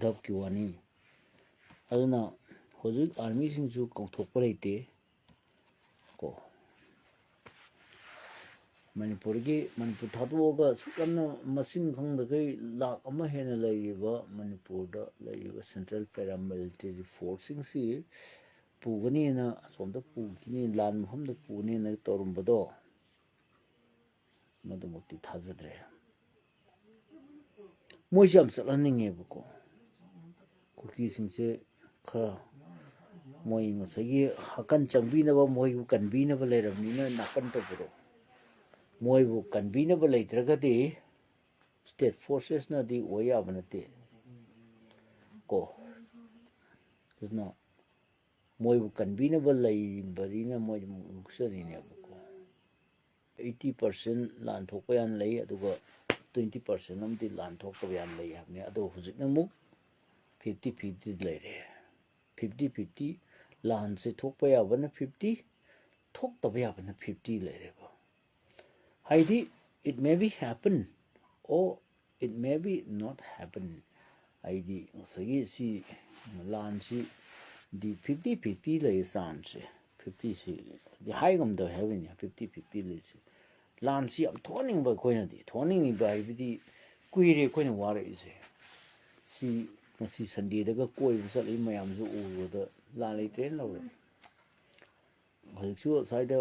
ꯙꯞꯀꯤ ꯋꯥꯅꯤ ꯑꯗꯨꯅ ꯍꯧꯖꯤꯛ ꯑꯥꯔꯃꯤꯁꯤꯡꯁꯨ ꯀꯧꯊꯣꯛꯄ ꯂꯩꯇꯦ ꯀꯣ ꯃꯅꯤꯄꯨꯔ ꯊꯥꯗꯣꯛꯑꯒ ꯑꯁꯨꯛ ꯌꯥꯝꯅ ꯃꯁꯤꯡ ꯈꯪꯗꯈꯩ ꯂꯥꯛ ꯑꯃ ꯍꯦꯟꯅ ꯂꯩꯔꯤꯕ ꯃꯅꯤꯄꯨꯔꯗ ꯂꯩꯔꯤꯕ ꯁꯦꯟꯇ꯭ꯔꯦꯜ ꯄꯦꯔꯥꯃꯤꯂꯤꯇꯔꯤ ꯐꯣꯔꯁꯁꯤꯡꯁꯤ ꯄꯨꯒꯅꯤꯅ ꯑꯁꯣꯝꯗ ꯄꯨꯈꯤꯅꯤ ꯂꯥꯟ ꯃꯐꯝꯗ ꯄꯨꯒꯅꯤꯅ ꯇꯧꯔꯝꯕꯗꯣ ꯃꯗꯨꯃꯛꯇꯤ ꯊꯥꯖꯗ꯭ꯔꯦ ꯃꯣꯏꯁꯦ ꯌꯥꯝ ꯆꯠꯍꯟꯅꯤꯡꯉꯦꯕꯀꯣ ꯀꯨꯀꯤꯁꯤꯡꯁꯦ ꯈꯔ ꯃꯣꯏ ꯉꯁꯥꯏꯒꯤ ꯍꯀꯟ ꯆꯪꯕꯤꯅꯕ ꯃꯣꯏꯕꯨ ꯀꯟꯕꯤꯅꯕ ꯂꯩꯔꯕꯅꯤꯅ ꯅꯥꯀꯟ ꯇꯧꯕꯗꯣ ꯃꯣꯏꯕꯨ ꯀꯟꯕꯤꯅꯕ ꯂꯩꯇ꯭ꯔꯒꯗꯤ ꯁ꯭ꯇꯦꯠ ꯐꯣꯔꯁꯦꯁꯅꯗꯤ ꯑꯣꯏ ꯌꯥꯕ ꯅꯠꯇꯦ ꯀꯣ ꯑꯗꯨꯅ ꯃꯣꯏꯕꯨ ꯀꯟꯕꯤꯅꯕ ꯂꯩꯕꯅꯤꯅ ꯃꯣꯏꯗꯤ ꯃꯨꯛꯆꯔꯤꯅꯦꯕꯀꯣ 80% ꯂꯥꯟ ꯊꯣꯛꯄ ꯌꯥꯝ ꯂꯩ ꯑꯗꯨꯒ 20% ꯑꯃꯗꯤ ꯂꯥꯟ ꯊꯣꯛꯇꯕ ꯌꯥꯝ ꯂꯩ ꯍꯥꯏꯕꯅꯤ ꯑꯗꯣ ꯍꯧꯖꯤꯛꯅ ꯑꯃꯨꯛ 50-50 ꯂꯩꯔꯦ 50-50 ꯂꯥꯟꯁꯦ ꯊꯣꯛꯄ ꯌꯥꯕꯅ 50 ꯊꯣꯛꯇꯕ ꯌꯥꯕꯅ 50 ꯂꯩꯔꯦꯕ ꯍꯥꯏꯗꯤ it may be happen or it may be not happen ꯍꯥꯏꯗꯤ ꯉꯁꯥꯏꯒꯤ ꯁꯤ ꯂꯥꯟꯁꯤ ꯗꯤ 50-50 ꯂꯩ ꯆꯥꯟꯁꯁꯦ 50ꯁꯤ ꯍꯥꯏ ꯉꯝꯗꯕ ꯍꯥꯏꯕꯅꯤ 50-50 ꯂꯩꯁꯦ ꯂꯥꯟꯁꯤ ꯌꯥꯝ ꯊꯣꯛꯍꯟꯅꯤꯡꯕ ꯑꯩꯈꯣꯏꯅꯗꯤ ꯊꯣꯛꯍꯟꯅꯤꯡꯉꯤꯕ ꯍꯥꯏꯕꯗꯤ ꯀꯨꯏꯔꯦ ꯑꯩꯈꯣꯏꯅ ꯋꯥꯔꯛꯏꯁꯦ ꯁꯤ ꯉꯁꯤ ꯁꯟꯗꯦꯗꯒ ꯀꯣꯏꯕ ꯆꯠꯂꯤ ꯃꯌꯥꯝꯁꯨ ꯎꯕꯗ ꯂꯥꯟ ꯂꯩꯇ꯭ꯔꯦꯅ ꯂꯧꯔꯦ ꯍꯧꯖꯤꯛꯁꯨ ꯑꯁ꯭ꯋꯥꯏꯗ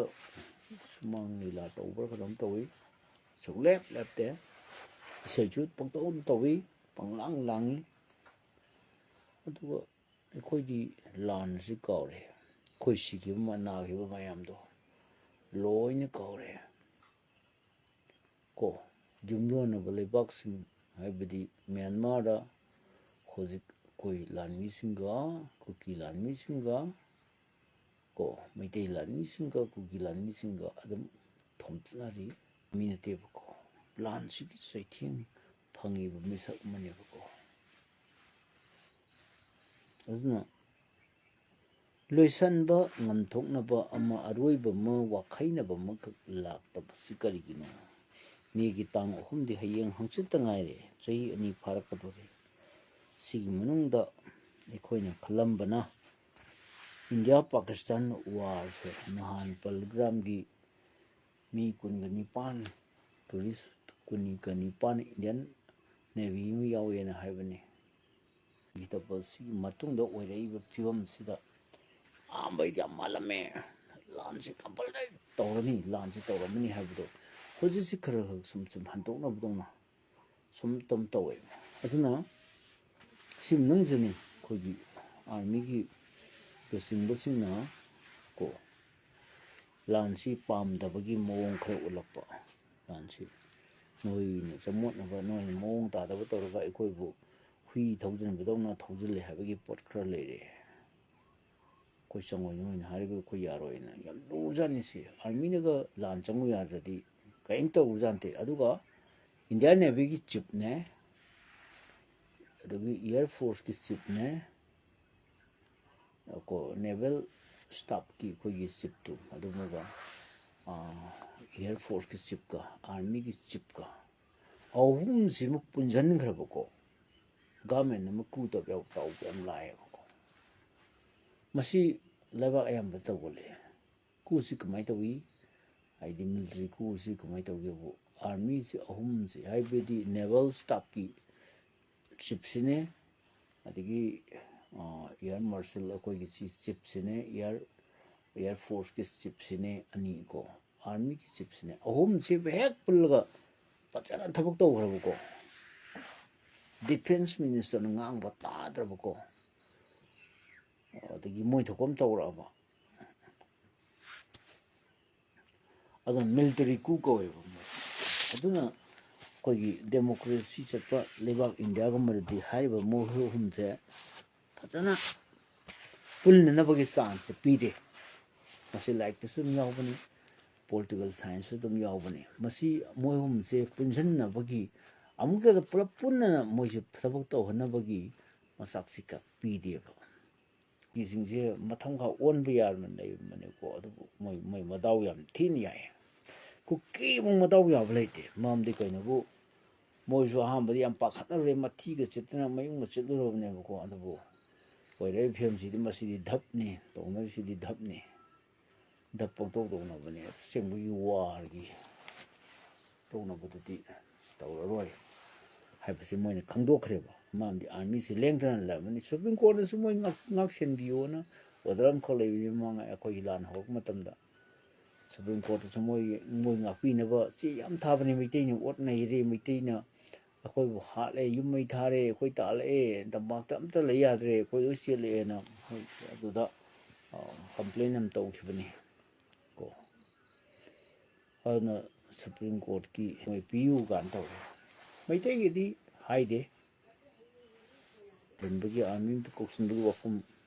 ꯁꯨꯃꯥꯡ ꯂꯤꯂꯥ ꯇꯧꯕ꯭ꯔꯥ ꯀꯩꯅꯣꯝ ꯇꯧꯏ ꯁꯨꯛꯂꯦꯞ ꯂꯦꯞꯇꯦ ꯏꯁꯩꯁꯨ ꯄꯪꯇꯧ ꯇꯧꯏ ꯄꯪꯂꯥꯡ ꯂꯥꯡꯏ ꯑꯗꯨꯒ ꯑꯩꯈꯣꯏꯗꯤ ꯂꯥꯟꯁꯤ ꯀꯥꯎꯔꯦ ꯑꯩꯈꯣꯏ ꯁꯤꯈꯤꯕ ꯅꯥꯈꯤꯕ ꯃꯌꯥꯝꯗꯣ ꯂꯣꯏꯅ ꯀꯥꯎꯔꯦ ꯀꯣ ꯌꯨꯝꯂꯣꯟꯅꯕ ꯂꯩꯕꯥꯛꯁꯤꯡ ꯍꯥꯏꯕꯗꯤ ꯃ꯭ꯌꯥꯟꯃꯥꯔꯗ ꯍꯧꯖꯤꯛ ꯑꯩꯈꯣꯏ ꯂꯥꯟꯃꯤꯁꯤꯡꯒ ꯀꯨꯀꯤ ꯂꯥꯟꯃꯤꯁꯤꯡꯒ ꯀꯣ ꯃꯩꯇꯩ ꯂꯥꯟꯃꯤꯁꯤꯡꯒ ꯀꯨꯀꯤ ꯂꯥꯟꯃꯤꯁꯤꯡꯒ ꯑꯗꯨꯝ ꯊꯣꯝꯇꯠꯅꯔꯤ ꯃꯤ ꯅꯠꯇꯦꯕꯀꯣ ꯂꯥꯟꯁꯤꯒꯤ ꯆꯩꯊꯦꯡ ꯐꯪꯉꯤꯕ ꯃꯤꯁꯛ ꯑꯃꯅꯦꯕꯀꯣ ꯑꯗꯨꯅ ꯂꯣꯏꯁꯤꯟꯕ ꯉꯝꯊꯣꯛꯅꯕ ꯑꯃ ꯑꯔꯣꯏꯕ ꯑꯃ ꯋꯥꯈꯩꯅꯕ ꯑꯃꯈꯛ ꯂꯥꯛꯇꯕꯁꯤ ꯀꯔꯤꯒꯤꯅꯣ ꯃꯦꯒꯤ ꯇꯥꯡ 3ꯗꯤ ꯍꯌꯦꯡ ꯍꯪꯆꯤꯠꯇ ꯉꯥꯏꯔꯦ ꯆꯍꯤ 2 ꯐꯥꯔꯛꯀꯗꯧꯔꯦ ꯁꯤꯒꯤ ꯃꯅꯨꯡꯗ ꯑꯩꯈꯣꯏꯅ ꯈꯜꯂꯝꯕꯅ ꯏꯟꯗꯤꯌꯥ ꯄꯥꯀꯤꯁꯇꯥꯟ ꯋꯥꯔꯁꯦ ꯅꯍꯥꯟ ꯄꯜꯒ꯭ꯔꯥꯝꯒꯤ ꯃꯤ 19 ꯇꯨꯔꯤꯁ 19 ꯏꯟꯗꯤꯌꯟ ꯅꯦꯚꯤ ꯑꯃ ꯌꯥꯎꯋꯦꯅ ꯍꯥꯏꯕꯅꯤ ꯁꯤꯒꯤ ꯃꯇꯨꯡꯗ ꯑꯣꯏꯔꯛꯏꯕ ꯐꯤꯕꯝꯁꯤꯗ ꯑꯍꯥꯟꯕꯩꯗꯤ ꯌꯥꯝ ꯃꯥꯜꯂꯝꯃꯦ ꯂꯥꯟꯁꯤ ꯀꯝꯄꯜꯁꯔꯤ ꯇꯧꯔꯅꯤ ꯂꯥꯟꯁꯤ ꯇꯧꯔꯝꯃꯅꯤ ꯍꯥꯏꯕꯗꯣ ꯍꯧꯖꯤꯛꯁꯤ ꯈꯔ ꯁꯨꯝ ꯍꯟꯗꯣꯛꯅꯕꯗꯧꯅ ꯁꯨꯝ ꯇꯧꯋꯦ ꯑꯗꯨꯅ ꯁꯤ ꯃꯅꯨꯡꯁꯤꯅꯤ ꯑꯩꯈꯣꯏꯒꯤ ꯑꯥꯔꯃꯤꯒꯤ ꯂꯨꯆꯤꯡꯕꯁꯤꯡꯅ ꯀꯣ ꯂꯥꯟꯁꯤ ꯄꯥꯝꯗꯕꯒꯤ ꯃꯑꯣꯡ ꯈꯔ ꯎꯠꯂꯛꯄ ꯂꯥꯟꯁꯤ ꯅꯣꯏꯅ ꯆꯃꯣꯠꯅꯕ ꯅꯣꯏꯅ ꯃꯑꯣꯡ ꯇꯥꯗꯕ ꯇꯧꯔꯒ ꯑꯩꯈꯣꯏꯕꯨ ꯍꯨꯏ ꯊꯧꯖꯤꯟꯕꯗꯧꯅ ꯊꯧꯖꯤꯜꯂꯦ ꯍꯥꯏꯕꯒꯤ ꯄꯣꯠ ꯈꯔ ꯂꯩꯔꯦ ꯑꯩꯈꯣꯏ ꯆꯪꯉꯣꯏ ꯅꯣꯏꯅ ꯍꯥꯏꯔꯒ ꯑꯩꯈꯣꯏ ꯌꯥꯔꯣꯏꯅ ꯌꯥꯝ ꯂꯨꯖꯥꯠꯅꯤꯁꯤ ꯑꯥꯔꯃꯤꯅꯒ ꯂꯥꯟ ꯆꯪꯉꯨ ꯌꯥꯗ꯭ꯔꯗꯤ ꯀꯔꯤꯝ ꯇꯧꯕꯖꯥꯠ ꯅꯠꯇꯦ ꯑꯗꯨꯒ ꯏꯟꯗꯤꯌꯥꯟ ꯅꯦꯚꯤꯒꯤ ꯆꯤꯞꯅꯦ ꯑꯗꯒꯤ ꯏꯌꯥꯔ ꯐꯣꯔꯁꯀꯤ ꯆꯤꯞꯅꯦ ꯅꯦꯚꯦꯜ ꯁ꯭ꯇꯥꯐꯀꯤ ꯑꯩꯈꯣꯏꯒꯤ ꯆꯤꯞꯇꯨ ꯑꯗꯨꯃꯒ ꯏꯌꯥꯔ ꯐꯣꯔꯁꯀꯤ ꯆꯤꯞꯀ ꯑꯥꯔꯃꯤꯒꯤ ꯆꯤꯞꯀ ꯑꯍꯨꯝꯁꯤꯃꯨꯛ ꯄꯨꯟꯁꯤꯟꯈ꯭ꯔꯕꯀꯣ ꯒꯚꯔꯟꯃꯦꯟ ꯑꯃ ꯀꯨ ꯇꯧꯕ ꯌꯥꯝ ꯂꯥꯛꯑꯦꯕꯀꯣ ꯃꯁꯤ ꯂꯩꯕꯥꯛ ꯑꯌꯥꯝꯕ ꯇꯧꯒꯜꯂꯦ ꯀꯨꯁꯤ ꯀꯃꯥꯏꯅ ꯇꯧꯏ ꯍꯥꯏꯗꯤ ꯃꯤꯂꯤꯇꯔꯤ ꯀꯨꯁꯤ ꯀꯃꯥꯏꯅ ꯇꯧꯒꯦꯕꯨ ꯑꯥꯔꯃꯤꯁꯤ ꯑꯍꯨꯝꯁꯤ ꯍꯥꯏꯕꯗꯤ ꯅꯦꯚꯦꯜ ꯁ꯭ꯇꯥꯐꯀꯤ ꯆꯤꯞꯁꯤꯅꯦ ꯑꯗꯒꯤ ꯏꯌꯥꯔ ꯃꯥꯔꯁꯦꯜ ꯑꯩꯈꯣꯏꯒꯤ ꯆꯤꯞꯁꯤꯅꯦ ꯏꯌꯥꯔ ꯐꯣꯔꯁꯀꯤ ꯆꯤꯞꯁꯤꯅꯦ ꯑꯅꯤꯀꯣ ꯑꯥꯔꯃꯤꯒꯤ ꯆꯤꯞꯁꯤꯅꯦ ꯑꯍꯨꯝꯁꯤ ꯍꯦꯛ ꯄꯨꯜꯂꯒ ꯐꯖꯅ ꯊꯕꯛ ꯇꯧꯈ꯭ꯔꯕꯀꯣ ꯗꯤꯐꯦꯟꯁ ꯃꯤꯅꯤꯁꯇꯔꯅ ꯉꯥꯡꯕ ꯇꯥꯗ꯭ꯔꯕꯀꯣ ꯑꯗꯒꯤ ꯃꯣꯏ ꯊꯣꯛꯄ ꯑꯃ ꯇꯧꯔꯛꯑꯕ ꯑꯗꯨꯅ ꯃꯤꯂꯤꯇꯔꯤ ꯀꯨ ꯀꯧꯋꯦꯕ ꯃꯣꯏ ꯑꯗꯨꯅ ꯑꯩꯈꯣꯏꯒꯤ ꯗꯦꯃꯣꯀ꯭ꯔꯦꯁꯤ ꯆꯠꯄ ꯂꯩꯕꯥꯛ ꯏꯟꯗꯤꯌꯥꯒꯨꯝꯕꯗꯗꯤ ꯍꯥꯏꯔꯤꯕ ꯃꯣꯏ ꯑꯍꯨꯝꯁꯦ ꯐꯖꯅ ꯄꯨꯟꯅꯅꯕꯒꯤ ꯆꯥꯟꯁꯁꯦ ꯄꯤꯗꯦ ꯃꯁꯤ ꯂꯥꯏꯔꯤꯛꯇꯁꯨ ꯑꯗꯨꯝ ꯌꯥꯎꯕꯅꯤ ꯄꯣꯂꯤꯇꯤꯀꯦꯜ ꯁꯥꯏꯟꯁꯁꯨ ꯑꯗꯨꯝ ꯌꯥꯎꯕꯅꯤ ꯃꯁꯤ ꯃꯣꯏ ꯑꯍꯨꯝꯁꯦ ꯄꯨꯟꯁꯤꯟꯅꯕꯒꯤ ꯑꯃꯨꯛꯇꯗ ꯄꯨꯂꯞ ꯄꯨꯟꯅ ꯃꯣꯏꯁꯦ ꯊꯕꯛ ꯇꯧꯍꯟꯅꯕꯒꯤ ꯃꯆꯥꯛꯁꯤ ꯄꯤꯗꯦꯕ ꯃꯤꯁꯤꯡꯁꯦ ꯃꯊꯪꯈꯥ ꯑꯣꯟꯕ ꯌꯥꯗꯅ ꯂꯩꯕꯅꯦꯀꯣ ꯑꯗꯨꯕꯨ ꯃꯣꯏ ꯃꯗꯥꯎ ꯌꯥꯝ ꯊꯤꯅ ꯌꯥꯏ ꯀꯨꯀꯤꯃꯨꯛ ꯃꯗꯥꯎ ꯌꯥꯕ ꯂꯩꯇꯦ ꯃꯔꯝꯗꯤ ꯀꯩꯅꯣꯕꯨ ꯃꯣꯏꯁꯨ ꯑꯍꯥꯟꯕꯗꯤ ꯌꯥꯝ ꯄꯥꯈꯠꯅꯔꯨꯔꯦ ꯃꯊꯤꯒ ꯆꯤꯠꯇꯅ ꯃꯌꯨꯡꯒ ꯆꯤꯠꯂꯨꯔꯕꯅꯦꯕꯀꯣ ꯑꯗꯨꯕꯨ ꯑꯣꯏꯔꯛꯏꯕ ꯐꯤꯕꯝꯁꯤꯗꯤ ꯃꯁꯤꯗꯤ ꯙꯞꯅꯤ ꯇꯧꯅꯔꯤꯁꯤꯗꯤ ꯙꯞꯅꯤ ꯙꯞ ꯄꯪꯇꯧ ꯇꯧꯅꯕꯅꯤ ꯑꯁꯦꯡꯕꯒꯤ ꯋꯥꯔꯒꯤ ꯇꯧꯅꯕꯗꯨꯗꯤ ꯇꯧꯔꯔꯣꯏ ꯍꯥꯏꯕꯁꯤ ꯃꯣꯏꯅ ꯈꯪꯗꯣꯛꯈ꯭ꯔꯦꯕ ꯃꯔꯝꯗꯤ ꯑꯥꯔꯃꯤꯁꯤ ꯂꯦꯡꯗꯅ ꯂꯩꯔꯕꯅꯤ ꯁꯨꯄ꯭ꯔꯤꯝ ꯀꯣꯔꯠꯅꯁꯨ ꯃꯣꯏ ꯉꯥꯛ ꯁꯦꯟꯕꯤꯌꯣꯅ ꯑꯣꯔꯗꯔ ꯑꯃꯈꯛ ꯂꯩꯕꯅꯤ ꯃꯃꯥꯡ ꯑꯩꯈꯣꯏꯒꯤ ꯂꯥꯟ ꯍꯧꯔꯛꯄ ꯃꯇꯝꯗ ꯁꯨꯄ꯭ꯔꯤꯝ ꯀꯣꯔꯠꯇꯁꯨ ꯃꯣꯏ ꯉꯥꯛꯄꯤꯅꯕ ꯆꯦ ꯌꯥꯝ ꯊꯥꯕꯅꯤ ꯃꯩꯇꯩꯅ ꯑꯣꯠ ꯅꯩꯔꯦ ꯃꯩꯇꯩꯅ ꯑꯩꯈꯣꯏꯕꯨ ꯍꯥꯠꯂꯦ ꯌꯨꯝ ꯃꯩ ꯊꯥꯔꯦ ꯑꯩꯈꯣꯏ ꯇꯥꯜꯂꯛꯑꯦ ꯇꯝꯄꯥꯛꯇ ꯑꯝꯇ ꯂꯩ ꯌꯥꯗ꯭ꯔꯦ ꯑꯩꯈꯣꯏ ꯂꯣꯏ ꯆꯦꯜꯂꯛꯑꯦꯅ ꯑꯗꯨꯗ ꯀꯝꯄ꯭ꯂꯦꯟ ꯑꯃ ꯇꯧꯈꯤꯕꯅꯤ ꯀꯣ ꯑꯗꯨꯅ ꯁꯨꯄ꯭ꯔꯤꯝ ꯀꯣꯔꯠꯀꯤ ꯃꯣꯏ ꯄꯤꯌꯨ ꯀꯥꯟ ꯇꯧꯔꯦ ꯃꯩꯇꯩꯒꯤꯗꯤ ꯍꯥꯏꯗꯦ ꯂꯟꯕꯒꯤ ꯑꯥꯔꯃꯤ ꯀꯧꯁꯤꯟꯕꯒꯤ ꯋꯥꯐꯝ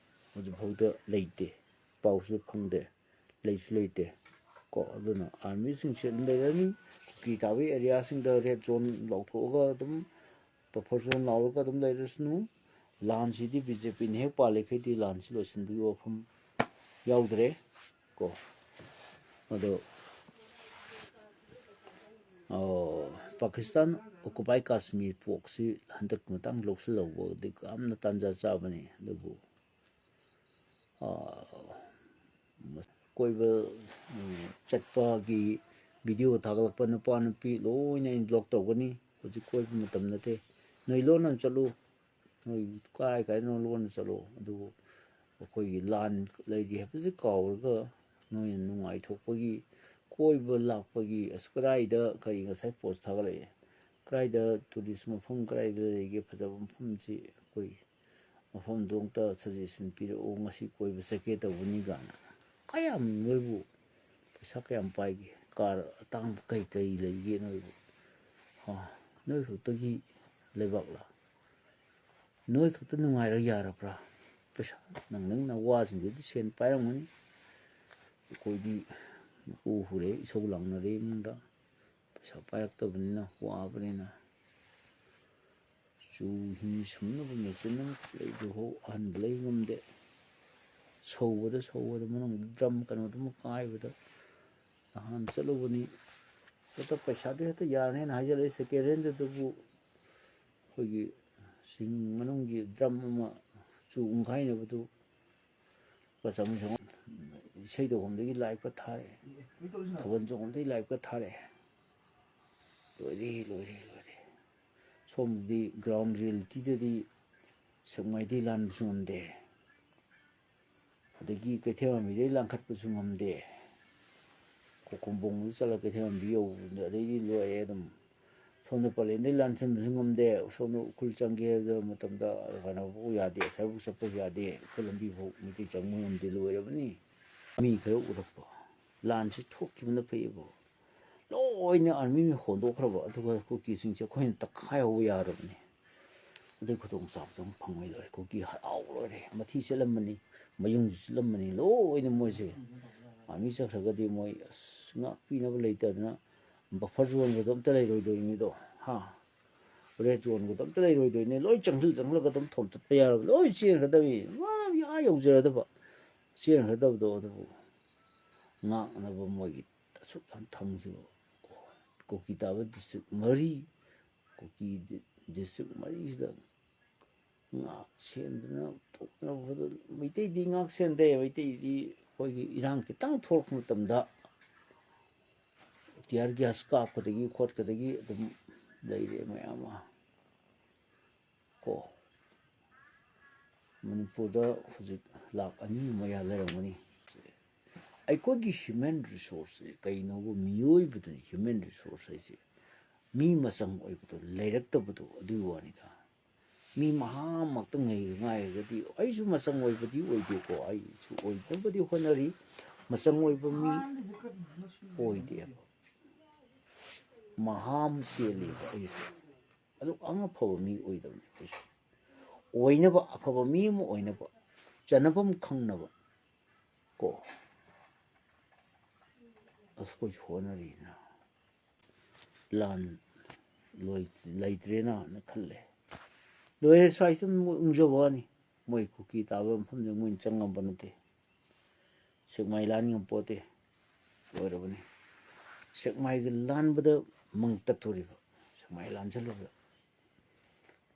ꯍꯧꯖꯤꯛꯐꯥꯎꯗ ꯂꯩꯇꯦ ꯄꯥꯎꯁꯨ ꯐꯪꯗꯦ ꯂꯩꯁꯨ ꯂꯩꯇꯦ ꯀꯣ ꯑꯗꯨꯅ ꯑꯥꯔꯃꯤꯁꯤꯡꯁꯦ ꯑꯗꯨꯝ ꯂꯩꯔꯅꯤ ꯀꯨꯀꯤ ꯇꯥꯕ ꯑꯦꯔꯤꯌꯥꯁꯤꯡꯗ ꯔꯦꯗ ꯖꯣꯟ ꯂꯥꯎꯊꯣꯛꯑꯒ ꯑꯗꯨꯝ ꯕꯐꯔ ꯖꯣꯟ ꯂꯥꯎꯔꯒ ꯑꯗꯨꯝ ꯂꯩꯔꯁꯅꯨ ꯂꯥꯟꯁꯤꯗꯤ ꯕꯤ ꯖꯦ ꯄꯤꯅ ꯍꯦꯛ ꯄꯥꯜꯂꯤꯈꯩꯗꯤ ꯂꯥꯟꯁꯤ ꯂꯣꯏꯁꯤꯟꯕꯒꯤ ꯋꯥꯐꯝ ꯌꯥꯎꯗ꯭ꯔꯦ ꯀꯣ ꯑꯗꯣ ꯄꯥꯀꯤꯁꯇꯥꯟ ꯑꯣꯀꯨꯄꯥꯏ ꯀꯥꯁꯃꯤꯔ ꯄꯣꯛꯁꯤ ꯍꯟꯗꯛ ꯃꯇꯥꯡ ꯂꯧꯁꯤꯜꯍꯧꯕꯗꯤ ꯌꯥꯝꯅ ꯇꯥꯟꯖꯥ ꯆꯥꯕꯅꯤ ꯑꯗꯨꯕꯨ ꯀꯣꯏꯕ ꯆꯠꯄꯒꯤ ꯚꯤꯗꯤꯑꯣ ꯊꯥꯒꯠꯂꯛꯄ ꯅꯨꯄꯥ ꯅꯨꯄꯤ ꯂꯣꯏꯅ ꯑꯩꯅ ꯕ꯭ꯂꯣꯛ ꯇꯧꯒꯅꯤ ꯍꯧꯖꯤꯛ ꯀꯣꯏꯕ ꯃꯇꯝ ꯅꯠꯇꯦ ꯅꯣꯏ ꯂꯣꯟꯅ ꯆꯠꯂꯨ ꯅꯣꯏ ꯀꯥꯏꯗꯅꯣ ꯂꯣꯟꯅ ꯆꯠꯂꯨ ꯑꯗꯨꯕꯨ ꯑꯩꯈꯣꯏꯒꯤ ꯂꯥꯟ ꯂꯩꯔꯤ ꯍꯥꯏꯕꯁꯤ ꯀꯥꯎꯔꯒ ꯅꯣꯏꯅ ꯅꯨꯡꯉꯥꯏꯊꯣꯛꯄꯒꯤ ꯀꯣꯏꯕ ꯂꯥꯛꯄꯒꯤ ꯑꯁ ꯀꯗꯥꯏꯗ ꯀꯔꯤ ꯉꯁꯥꯏ ꯄꯣꯁ ꯊꯥꯒꯠꯂꯛꯑꯦ ꯀꯗꯥꯏꯗ ꯇꯨꯔꯤꯁ ꯃꯐꯝ ꯀꯗꯥꯏꯗ ꯂꯩꯒꯦ ꯐꯖꯕ ꯃꯐꯝꯁꯤ ꯑꯩꯈꯣꯏ ꯃꯐꯝꯗꯣ ꯑꯝꯇ ꯁꯖꯦꯁꯟ ꯄꯤꯔꯛꯑꯣ ꯉꯁꯤ ꯀꯣꯏꯕ ꯆꯠꯀꯦ ꯇꯧꯕꯅꯤ ꯀꯥꯏꯅ ꯀꯌꯥꯝ ꯅꯣꯏꯕꯨ ꯄꯩꯁꯥ ꯀꯌꯥꯝ ꯄꯥꯏꯒꯦ ꯀꯥꯔ ꯑꯇꯥꯡꯕ ꯀꯩ ꯂꯩꯒꯦ ꯅꯣꯏꯕꯨ ꯅꯣꯏ ꯈꯛꯇꯒꯤ ꯂꯩꯕꯥꯛꯂꯥ ꯅꯣꯏ ꯈꯛꯇ ꯅꯨꯡꯉꯥꯏꯔ ꯌꯥꯔꯕ꯭ꯔꯥ ꯄꯩꯁా ꯅꯪ ꯋꯥꯁꯤꯡꯗꯨꯗꯤ ꯁꯦꯟ ꯄꯥꯏꯔꯝꯒꯅꯤ ꯑꯩꯈꯣꯏꯗꯤ ꯃꯀꯨ ꯍꯨꯔꯦ ꯏꯁꯧ ꯂꯥꯡꯅꯔꯦ ꯏꯃꯨꯡꯗ ꯄꯩꯁꯥ ꯄꯥꯏꯔꯛꯇꯕꯅꯤꯅ ꯋꯥꯕꯅꯤꯅ ꯆꯨ ꯍꯤ ꯁꯨꯝꯅꯕ ꯃꯦꯆꯤꯟ ꯑꯃ ꯂꯩꯕꯐꯥꯎ ꯑꯍꯟꯕ ꯂꯩ ꯉꯝꯗꯦ ꯁꯧꯕꯗ ꯃꯅꯨꯡꯗ ꯗ꯭ꯔꯝ ꯀꯩꯅꯣꯗꯨꯃ ꯀꯥꯏꯕꯗ ꯅꯍꯥꯟ ꯆꯠꯂꯨꯕꯅꯤ ꯍꯦꯛꯇ ꯄꯩꯁꯥꯗꯤ ꯍꯦꯛꯇ ꯌꯥꯔꯅꯦꯅ ꯍꯥꯏꯖꯜꯂꯛꯏ ꯁꯦꯀꯦꯟ ꯍꯦꯟꯗꯨꯗꯕꯨ ꯑꯩꯈꯣꯏꯒꯤ ꯁꯤꯡ ꯃꯅꯨꯡꯒꯤ ꯗ꯭ꯔꯝ ꯑꯃ ꯆꯨ ꯎꯪꯈꯥꯏꯅꯕꯗꯨ ꯂꯨꯄꯥ ꯆꯥꯝꯃꯔꯤ ꯏꯁꯩꯗꯧꯐꯝꯗꯒꯤ ꯂꯥꯏꯞꯀ ꯊꯥꯔꯛꯑꯦ ꯊꯥꯕꯜ ꯆꯣꯡꯐꯝꯗꯒꯤ ꯂꯥꯏꯞꯀ ꯊꯥꯔꯛꯑꯦ ꯂꯣꯏꯔꯦ ꯁꯣꯝꯗꯗꯤ ꯒ꯭ꯔꯥꯎꯟ ꯔꯤꯌꯦꯂꯤꯇꯤꯗꯗꯤ ꯁꯦꯛꯃꯥꯏꯗꯩ ꯂꯥꯟꯕꯁꯨ ꯉꯝꯗꯦ ꯑꯗꯒꯤ ꯀꯩꯊꯦꯜꯃꯥꯟꯕꯤꯗꯩ ꯂꯥꯟꯈꯠꯄꯁꯨ ꯉꯝꯗꯦ ꯈꯣꯡꯕꯣꯡꯗ ꯆꯠꯂꯒ ꯀꯩꯊꯦꯜꯃꯥꯟꯕꯤ ꯌꯧꯕꯗ ꯑꯗꯩꯗꯤ ꯂꯣꯏꯔꯦ ꯑꯗꯨꯝ ꯁꯣꯝꯗ ꯄꯂꯦꯟꯗꯩ ꯂꯥꯟꯁꯤꯟꯕꯁꯨ ꯉꯝꯗꯦ ꯁꯣꯝꯗ ꯎꯈ꯭ꯔꯨꯜ ꯆꯪꯒꯦ ꯍꯥꯏꯕ ꯃꯇꯝꯗ ꯀꯩꯅꯣꯐꯥꯎ ꯌꯥꯗꯦ ꯑꯁꯥꯏꯐꯥꯎ ꯆꯠꯄꯁꯨ ꯌꯥꯗꯦ ꯎꯈ꯭ꯔꯨꯜ ꯂꯝꯕꯤꯐꯥꯎ ꯃꯩꯇꯩ ꯆꯪꯕ ꯉꯝꯗꯦ ꯂꯣꯏꯔꯕꯅꯤ ꯃꯤ ꯈꯔ ꯎꯔꯛꯄ ꯂꯥꯟꯁꯤ ꯊꯣꯛꯈꯤꯕꯅ ꯐꯩꯌꯦꯕ ꯂꯣꯏꯅ ꯑꯥꯔꯃꯤꯅ ꯍꯣꯟꯗꯣꯛꯈ꯭ꯔꯕ ꯑꯗꯨꯒ ꯀꯨꯀꯤꯁꯤꯡꯁꯦ ꯑꯩꯈꯣꯏꯅ ꯇꯛꯈꯥꯏꯍꯧꯕ ꯌꯥꯔꯕꯅꯤ ꯑꯗꯨꯒꯤ ꯈꯨꯗꯣꯡꯆꯥꯕꯗꯣ ꯑꯃꯨꯛ ꯐꯪꯉꯣꯏ ꯂꯣꯏꯔꯦ ꯀꯨꯀꯤ ꯍꯔꯥꯎ ꯂꯣꯏꯔꯦ ꯃꯊꯤ ꯆꯦꯠꯂꯝꯕꯅꯤ ꯃꯌꯨꯡꯁꯨ ꯆꯤꯠꯂꯝꯕꯅꯤ ꯂꯣꯏꯅ ꯃꯣꯏꯁꯦ ꯑꯥꯔꯃꯤ ꯆꯠꯈ꯭ꯔꯒꯗꯤ ꯃꯣꯏ ꯑꯁ ꯉꯥꯛꯄꯤꯅꯕ ꯂꯩꯇꯗꯅ ꯕꯐꯔ ꯖꯣꯟꯒꯗꯣ ꯑꯝꯇ ꯂꯩꯔꯣꯏꯗꯣꯏꯅꯤꯗꯣ ꯔꯦꯗ ꯖꯣꯟꯒꯗꯣ ꯑꯝꯇ ꯂꯩꯔꯣꯏꯗꯣꯏꯅꯤ ꯂꯣꯏ ꯆꯪꯁꯤꯜꯂꯒ ꯑꯗꯨꯝ ꯊꯣꯝꯇꯠꯄ ꯌꯥꯔꯕ ꯂꯣꯏ ꯆꯦꯟꯈ꯭ꯔꯗꯕꯅꯤ ꯌꯧꯖꯔꯗꯕ ꯆꯦꯟꯈ꯭ꯔꯗꯕꯗꯣ ꯑꯗꯨꯕꯨ ꯉꯥꯛꯅꯕ ꯃꯣꯏꯒꯤ ꯑꯁꯨꯛ ꯌꯥꯝ ꯊꯝꯈꯤꯕ ꯀꯨꯀꯤ ꯇꯥꯕ ꯗꯤꯁꯇ꯭ꯔꯤꯛ ꯀꯨꯀꯤ ꯗꯤꯁꯇ꯭ꯔꯤꯛ ꯃꯔꯤꯁꯤꯗ ꯉꯥꯛ ꯁꯦꯟꯗꯅ ꯇꯣꯛꯅꯕꯗ ꯃꯩꯇꯩꯗꯤ ꯉꯥꯛ ꯁꯦꯟꯗꯦ ꯃꯩꯇꯩꯗꯤ ꯑꯩꯈꯣꯏꯒꯤ ꯏꯔꯥꯡ ꯈꯤꯇꯪ ꯊꯣꯛꯂꯛꯄ ꯃꯇꯝꯗ ꯇꯤꯌꯥꯔ ꯒ꯭ꯌꯥꯁ ꯀꯥꯞꯀꯗꯒꯤ ꯈꯣꯠꯀꯗꯒꯤ ꯑꯗꯨꯝ ꯂꯩꯔꯦ ꯃꯌꯥꯝ ꯑꯃ ꯀꯣ ꯃꯅꯤꯄꯨꯔꯗ ꯍꯧꯖꯤꯛ ꯂꯥꯈ 2 ꯃꯌꯥ ꯂꯩꯔꯝꯒꯅꯤ ꯑꯩꯈꯣꯏꯒꯤ ꯍ꯭ꯌꯨꯃꯦꯟ ꯔꯤꯁꯣꯔꯁꯁꯦ ꯀꯩꯅꯣꯕꯨ ꯃꯤꯑꯣꯏꯕꯗꯅꯤ ꯍ꯭ꯌꯨꯃꯦꯟ ꯔꯤꯁꯣꯔꯁ ꯍꯥꯏꯁꯦ ꯃꯤ ꯃꯆꯪ ꯑꯣꯏꯕꯗꯣ ꯂꯩꯔꯛꯇꯕꯗꯣ ꯑꯗꯨꯒꯤ ꯋꯥꯅꯤꯗ ꯃꯤ ꯃꯍꯥꯃꯛꯇ ꯉꯥꯏꯔꯒꯗꯤ ꯑꯩꯁꯨ ꯃꯆꯪ ꯑꯣꯏꯕꯗꯤ ꯑꯣꯏꯗꯦꯀꯣ ꯑꯩꯁꯨ ꯑꯣꯏꯅꯕꯗꯤ ꯍꯣꯠꯅꯔꯤ ꯃꯆꯪ ꯑꯣꯏꯕ ꯃꯤ ꯑꯣꯏꯗꯦꯕ ꯃꯍꯥꯝ ꯆꯦꯜꯂꯤꯕ ꯑꯩꯁꯨ ꯑꯗꯨꯛ ꯑꯐꯕ ꯃꯤ ꯑꯣꯏꯗꯕꯅꯤ ꯑꯩꯈꯣꯏꯁꯨ ꯑꯣꯏꯅꯕ ꯑꯐꯕ ꯃꯤ ꯑꯃ ꯑꯣꯏꯅꯕ ꯆꯟꯅꯐꯝ ꯈꯪꯅꯕ ꯀꯣ ꯑꯩꯈꯣꯏꯁꯨ ꯍꯣꯠꯅꯔꯤꯅ ꯂꯥꯟ ꯂꯩꯇ꯭ꯔꯦꯅ ꯈꯜꯂꯦ ꯂꯣꯏꯔꯦ ꯁ꯭ꯋꯥꯏ ꯁꯨꯝ ꯎꯪꯖꯕ ꯋꯥꯅꯤ ꯃꯣꯏ ꯀꯨꯀꯤ ꯇꯥꯕ ꯃꯐꯝꯗ ꯃꯣꯏꯅ ꯆꯪꯉꯝꯕ ꯅꯠꯇꯦ ꯁꯦꯛꯃꯥꯏ ꯂꯥꯟ ꯉꯝꯄꯣꯠꯇꯦ ꯂꯣꯏꯔꯕꯅꯤ ꯁꯦꯛꯃꯥꯏꯒ ꯂꯥꯟꯕꯗ ꯃꯪ ꯇꯠꯇꯣꯔꯤꯕ ꯁꯨꯃꯥꯏꯅ ꯂꯥꯟꯁꯤꯜꯂꯨꯕꯗ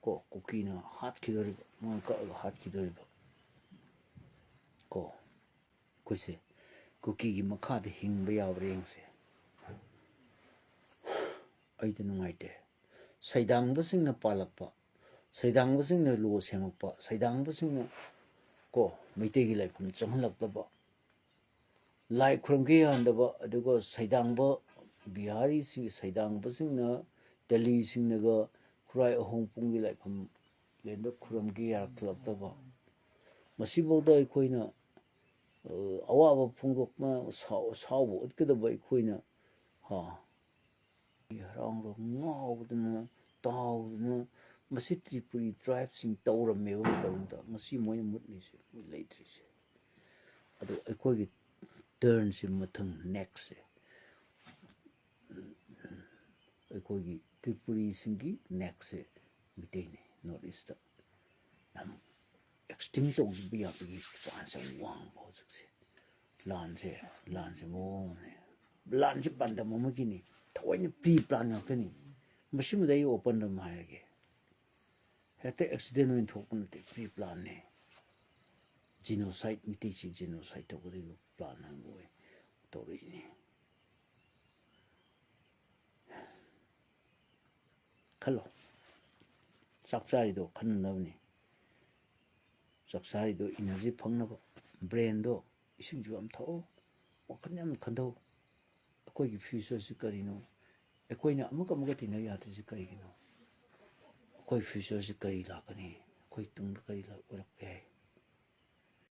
ꯀꯣ ꯀꯨꯀꯤꯅ ꯍꯥꯠꯈꯤꯗꯣꯔꯤꯕ ꯃꯉꯣꯟ ꯀꯛꯑꯒ ꯍꯥꯠꯈꯤꯗꯣꯔꯤꯕ ꯀꯣ ꯑꯩꯈꯣꯏꯁꯦ ꯀꯨꯀꯤꯒꯤ ꯃꯈꯥꯗ ꯍꯤꯡꯕ ꯌꯥꯕ꯭ꯔꯥ ꯌꯦꯡꯁꯦ ꯑꯩꯗꯤ ꯅꯨꯡꯉꯥꯏꯇꯦ ꯁꯩꯗꯥꯡꯕꯁꯤꯡꯅ ꯄꯥꯜꯂꯛꯄ ꯁꯩꯗꯥꯡꯕꯁꯤꯡꯅ ꯂꯣ ꯁꯦꯝꯃꯛꯄ ꯁꯩꯗꯥꯡꯕꯁꯤꯡꯅ ꯀꯣ ꯃꯩꯇꯩꯒꯤ ꯂꯥꯏꯐꯝ ꯆꯪꯍꯜꯂꯛꯇꯕ ꯂꯥꯏ ꯈꯨꯔꯨꯝꯒꯦ ꯌꯥꯍꯟꯗꯕ ꯑꯗꯨꯒ ꯁꯩꯗꯥꯡꯕ ꯕꯤꯍꯥꯔꯤꯁꯤꯡ ꯁꯩꯗꯥꯡꯕꯁꯤꯡꯅ ꯇꯦꯂꯤꯁꯤꯡꯅꯒ ꯈꯨꯔꯥꯏ ꯑꯍꯣꯡꯄꯨꯡꯒꯤ ꯂꯥꯏꯐꯝ ꯂꯦꯟꯗ ꯈꯨꯔꯨꯝꯒꯦ ꯌꯥꯔꯛꯂꯛꯇꯕ ꯃꯁꯤꯐꯥꯎꯗ ꯑꯩꯈꯣꯏꯅ ꯑꯋꯥꯕ ꯐꯣꯡꯗꯣꯛꯅ ꯁꯥꯎꯕ ꯎꯠꯀꯗꯕ ꯑꯩꯈꯣꯏꯅ ꯍꯔꯥꯎꯕ ꯉꯥꯎꯗꯅ ꯇꯥꯎꯗꯅ ꯃꯁꯤ ꯇ꯭ꯔꯤꯄꯨꯔꯤ ꯇ꯭ꯔꯥꯏꯕꯁꯤꯡ ꯇꯧꯔꯝꯃꯦꯕ ꯃꯇꯝꯗ ꯉꯁꯤ ꯃꯣꯏꯅ ꯃꯨꯠꯂꯤꯁꯦ ꯃꯣꯏ ꯂꯩꯇ꯭ꯔꯤꯁꯦ ꯑꯗꯣ ꯑꯩꯈꯣꯏꯒꯤ ꯇꯔꯟꯁꯤ ꯃꯊꯪ ꯅꯦꯛꯁꯁꯦ ꯑꯩꯈꯣꯏꯒꯤ ꯇ꯭ꯔꯤꯄꯨꯔꯤꯁꯤꯡꯒꯤ ꯅꯦꯛꯁꯁꯦ ꯃꯤꯇꯩꯅꯤ ꯅꯣꯔꯠ ꯏꯁꯇ ꯌꯥꯝ ꯑꯦꯛꯁꯇꯤꯡ ꯇꯧꯈꯤꯕ ꯌꯥꯕꯒꯤ ꯆꯥꯟꯁ ꯌꯥꯝ ꯋꯥꯡꯕ ꯍꯧꯖꯤꯛꯁꯦ ꯂꯥꯟꯁꯦ ꯃꯑꯣꯡ ꯑꯃꯅꯦ ꯂꯥꯟꯁꯦ ꯄꯥꯟꯗꯝ ꯑꯃꯒꯤꯅꯤ ꯊꯑꯣꯏꯅ ꯄ꯭ꯔꯤ ꯄ꯭ꯂꯥꯟ ꯉꯥꯛꯇꯅꯤ ꯃꯁꯤꯃꯗ ꯑꯩ ꯑꯣꯄꯟ ꯑꯃ ꯍꯥꯏꯔꯒꯦ ꯍꯦꯛꯇ ꯑꯦꯛꯁꯤꯗꯦꯟ ꯑꯣꯏꯅ ꯊꯣꯛꯄ ꯅꯠꯇꯦ ꯄ꯭ꯔꯤ ꯄ꯭ꯂꯥꯟꯅꯤ ꯖꯤꯅꯣꯁꯥꯏꯠ ꯃꯤꯇꯩꯁꯤ ꯖꯤꯅꯣꯁꯥꯏꯠ ꯇꯧꯒꯗꯧꯕ ꯄ꯭ꯂꯥꯟ ꯑꯃ ꯑꯣꯏ ꯇꯧꯔꯛꯏꯅꯤ ꯈꯜꯂꯣ ꯆꯥꯛ ꯆꯥꯔꯤꯗꯣ ꯈꯟꯅꯅꯕꯅꯤ ꯆꯥꯛ ꯆꯥꯔꯤꯗꯣ ꯏꯅꯔꯖꯤ ꯐꯪꯅꯕ ꯕ꯭ꯔꯦꯟꯗꯣ ꯏꯁꯤꯡꯁꯨ ꯌꯥꯝ ꯊꯛꯑꯣ ꯋꯥꯈꯜ ꯌꯥꯝ ꯈꯟꯊꯧ ꯑꯩꯈꯣꯏꯒꯤ ꯐ꯭ꯌꯨꯆꯔꯁꯤ ꯀꯔꯤꯅꯣ ꯑꯩꯈꯣꯏꯅ ꯑꯃꯨꯛꯀ ꯇꯤꯟꯅ ꯌꯥꯗ꯭ꯔꯤꯁꯤ ꯀꯔꯤꯒꯤꯅꯣ ꯑꯩꯈꯣꯏ ꯐ꯭ꯌꯨꯆꯔꯁꯤ ꯀꯔꯤ ꯂꯥꯛꯀꯅꯤ ꯑꯩꯈꯣꯏ ꯇꯨꯡꯗ ꯀꯔꯤ ꯑꯣꯏꯔꯛꯄ ꯌꯥꯏ